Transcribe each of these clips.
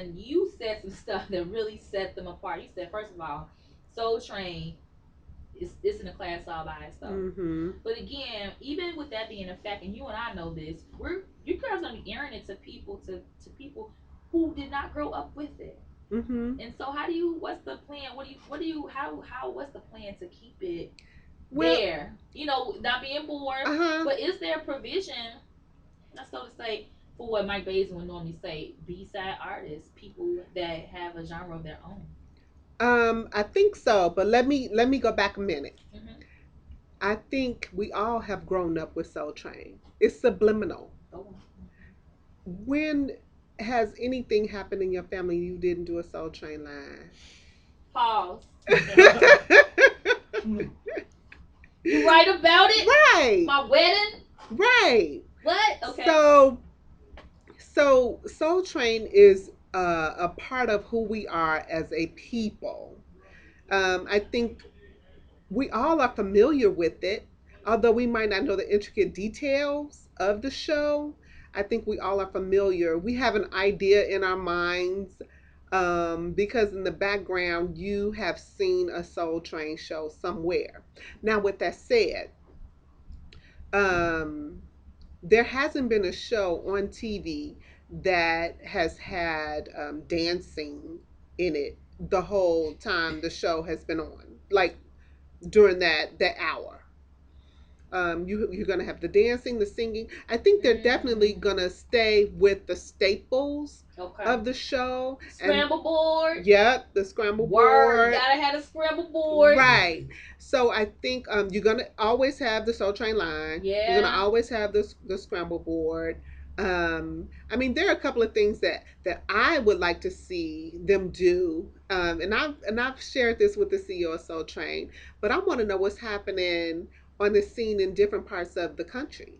and you said some stuff that really set them apart. You said, first of all, Soul Train is in a class all by itself. Mm-hmm. But again, even with that being a fact, and you and I know this, you girls gonna be airing it to people who did not grow up with it. Mm-hmm. And so, how do you? What's the plan? What do you? How? What's the plan to keep it Well, there? Not being bored. uh-huh. But is there provision? That's so to say for what Mike Basin would normally say, B-side artists, people that have a genre of their own. I think so, but let me go back a minute. Mm-hmm. I think we all have grown up with Soul Train. It's subliminal. Oh. When has anything happened in your family you didn't do a Soul Train line? Pause. You right about it? Right. My wedding? Right. What? Okay. So Soul Train is a part of who we are as a people. I think we all are familiar with it, although we might not know the intricate details of the show. I think we all are familiar. We have an idea in our minds because in the background you have seen a Soul Train show somewhere. Now, with that said, um, there hasn't been a show on TV that has had dancing in it the whole time the show has been on. Like during that hour. You're gonna have the dancing, the singing. I think they're definitely Mm. gonna stay with the staples Okay. of the show. And Scramble board. yep, the scramble Word. board. Gotta have a scramble board. Right. So I think you're gonna always have the Soul Train line. You're gonna Yeah. always have the scramble board. I mean, there are a couple of things that I would like to see them do. And I've shared this with the CEO of Soul Train, but I want to know what's happening on the scene in different parts of the country.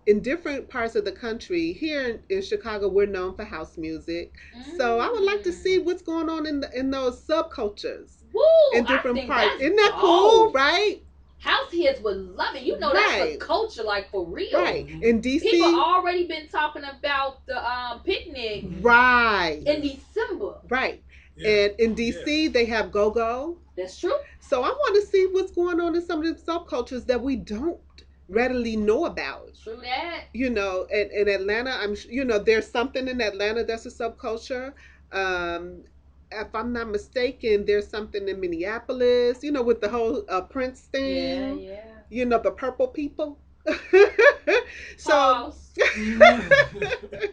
In different parts of the country, here in Chicago, we're known for house music. So I would like to see Mm. what's going on in those subcultures Woo! in I different think parts. that's Isn't that cool, dope. right? House kids would love it. That's a Right, culture, like for real. right. In People DC, already been talking about the picnic right, in December. right. And in DC, they have go go. That's true. So I want to see what's going on in some of the subcultures that we don't readily know about. True that. In Atlanta, there's something in Atlanta that's a subculture. Um, if I'm not mistaken, there's something in Minneapolis, with the whole Prince Yeah, thing, yeah. the purple people. So Pause.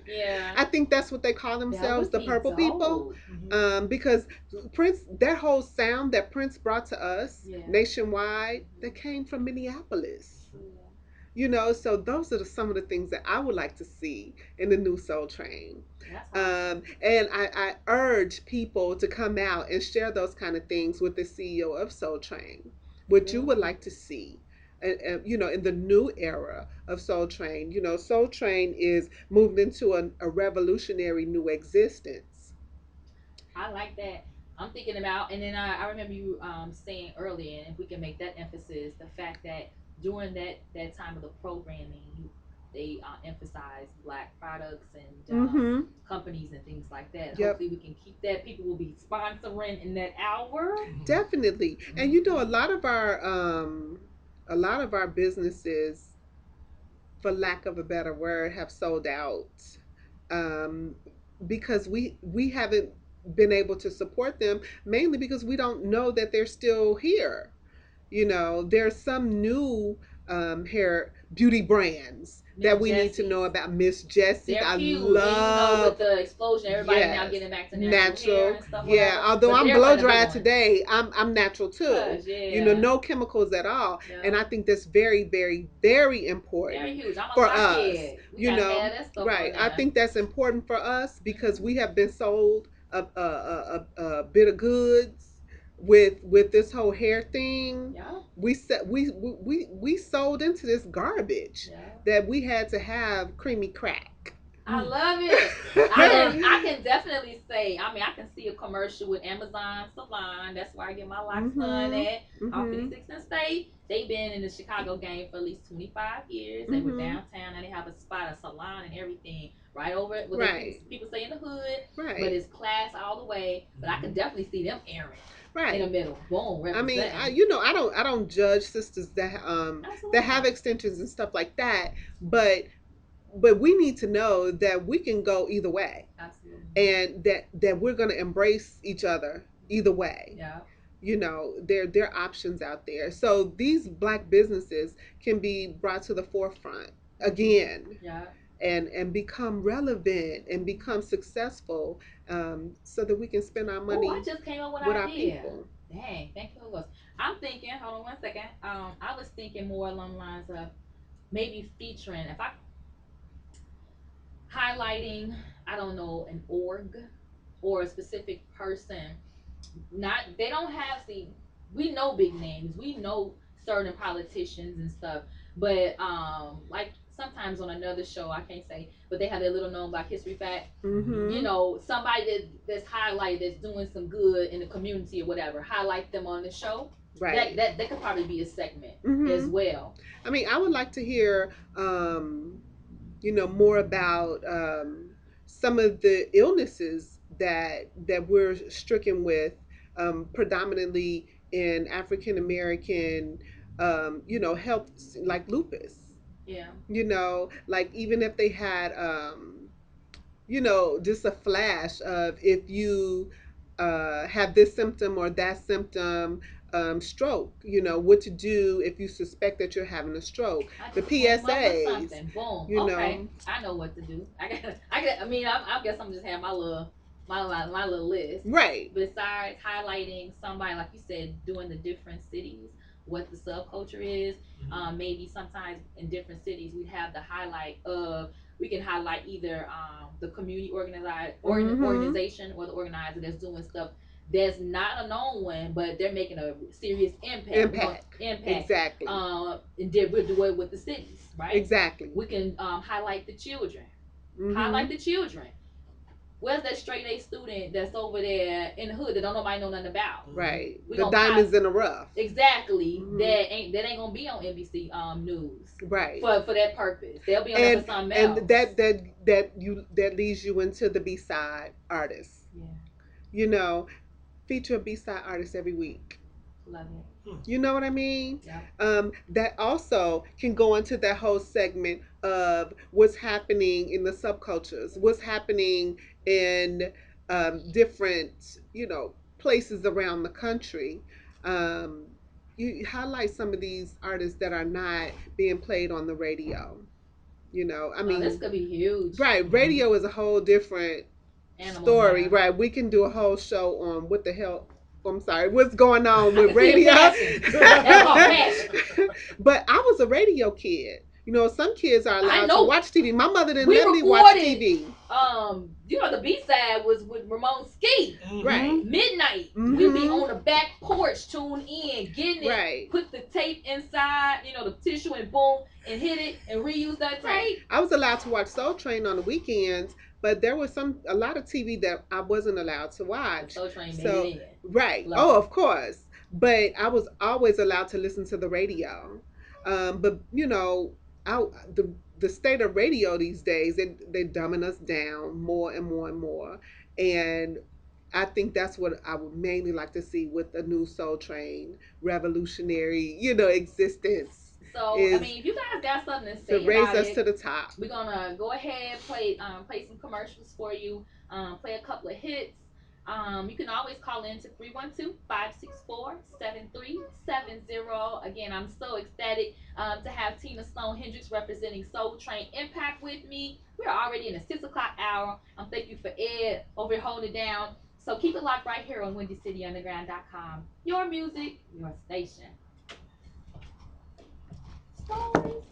Yeah. I think that's what they call That themselves, would the be purple people. dope. Because Prince, that whole sound that Prince brought to us Yeah. nationwide, that came from Minneapolis. True. So those are some of the things that I would like to see in the new Soul Train. That's awesome. And I urge people to come out and share those kind of things with the CEO of Soul Train. What you would like to see, in the new era of Soul Train. Soul Train is moved into a revolutionary new existence. I like that. I'm thinking about, and then I remember you saying earlier, and if we can make that emphasis, the fact that during that time of the programming, they emphasize black products and Mm-hmm. companies and things like that. Yep. Hopefully, we can keep that. People will be sponsoring in that hour. Definitely. And a lot of our businesses, for lack of a better word, have sold out, um, because we haven't been able to support them, mainly because we don't know that they're still here. There's some new hair beauty brands Miss that we need to Jessie's. know about. Miss Jessie's, They're I cute. And with love. the explosion, everybody now Yes, getting back to natural hair natural. and stuff, Yeah, whatever. although But I'm they're blow putting a big dried one. today, I'm natural too. Gosh, yeah. No chemicals at all. Yeah. And I think that's very, very, very important Very huge. I'm a for us. blockhead. We gotta have that stuff Right. on I there. think that's important for us because we have been sold a bit of goods with this whole hair thing. Yeah. We sold into this garbage Yeah. that we had to have creamy crack. I love it. I can definitely say. I mean, I can see a commercial with Amazon Salon. That's where I get my locks done at. On Mhm. 56th and State. They've been in the Chicago game for at least 25 years. They were Mhm. downtown and they have a spot, a salon and everything right over it. Well, Right. people say in the hood, but Right. it's class all the way. But I can definitely see them airing in the Right. middle. Boom, I mean, representing. I don't judge sisters that have Absolutely. extensions and stuff like that, but we need to know that we can go either way, Absolutely. and that we're going to embrace each other either way. Yeah. There are options out there, so these black businesses can be brought to the forefront again, Yeah. and become relevant and become successful, so that we can spend our Oh, I money just came up with with an our idea. people. Dang, thank you, Holy Ghost. I'm thinking, hold on one second. I was thinking more along the lines of maybe featuring, if I highlighting, I don't know, an org or a specific person. Not they don't have the we know big names, we know certain politicians and stuff, but like sometimes on another show I can't say, but they have their little known Black History fact. You Mm-hmm. know, somebody that's highlighted that's doing some good in the community or whatever, highlight them on the show. That Right. that could probably be a segment as Mm-hmm. well. I mean, I would like to hear, more about, some of the illnesses that we're stricken with, predominantly in African American, health, like lupus. Yeah. Like even if they had, just a flash of, if you have this symptom or that symptom, stroke, what to do if you suspect that you're having a stroke, I the just came up with PSAs, something. Boom. you Okay. know. I know what to do. I mean, I guess I'm just have my little list. Right. Besides highlighting somebody, like you said, doing the different cities, what the subculture is. Maybe sometimes in different cities we have the highlight of. We can highlight either the community Mm-hmm. organization or the organizer that's doing stuff that's not a known one, but they're making a serious impact. We're gonna Impact. impact. Exactly. And then we'll do it with the cities, right? Exactly. We can highlight the children. Mm-hmm. Highlight the children. Where's that straight A student that's over there in the hood that don't nobody know nothing about? Right. We The gonna diamonds in the rough. exactly. Mm-hmm. That ain't gonna be on NBC news Right. for that purpose. They'll be on there for something else. And that leads you into the B-side artists. Yeah. You know, feature a B-side artist every week. Love it. You know what I mean? Yeah. That also can go into that whole segment of what's happening in the subcultures, what's happening in, different, places around the country. Um, you highlight some of these artists that are not being played on the radio. I Oh, this mean, could be huge. right? Radio is a whole different Animal, story, yeah. right? We can do a whole show on what the hell. I'm sorry, what's going on I with can see radio? it That's all passion. But I was a radio kid. Some kids are I allowed to know. watch TV. My mother didn't We let me watch recorded. TV. The B side was with Ramon Ski. Right. Midnight. Mhm. We'd be on the back porch, tune in, getting it, Right. put the tape inside, the tissue, and boom, and hit it and reuse that tape. Right. I was allowed to watch Soul Train on the weekends, but there was a lot of TV that I wasn't allowed to watch. Soul Train made So, it in. right. Love Oh, it. of course. But I was always allowed to listen to the radio. But I, the state of radio these days, they're dumbing us down more and more and more. And I think that's what I would mainly like to see with the new Soul Train revolutionary, existence. So Is I mean, if you guys got something to say to raise about us it, to the top. we're gonna go ahead play some commercials for you. Play a couple of hits. You can always call in to 312-564-7370. Again, I'm so ecstatic to have Teena Sloane-Hendricks representing Soul Train Impact with me. We're already in the 6 o'clock hour. Thank you for Ed over here holding it down. So keep it locked right here on WindyCityUnderground.com. Your music, your station. Stories.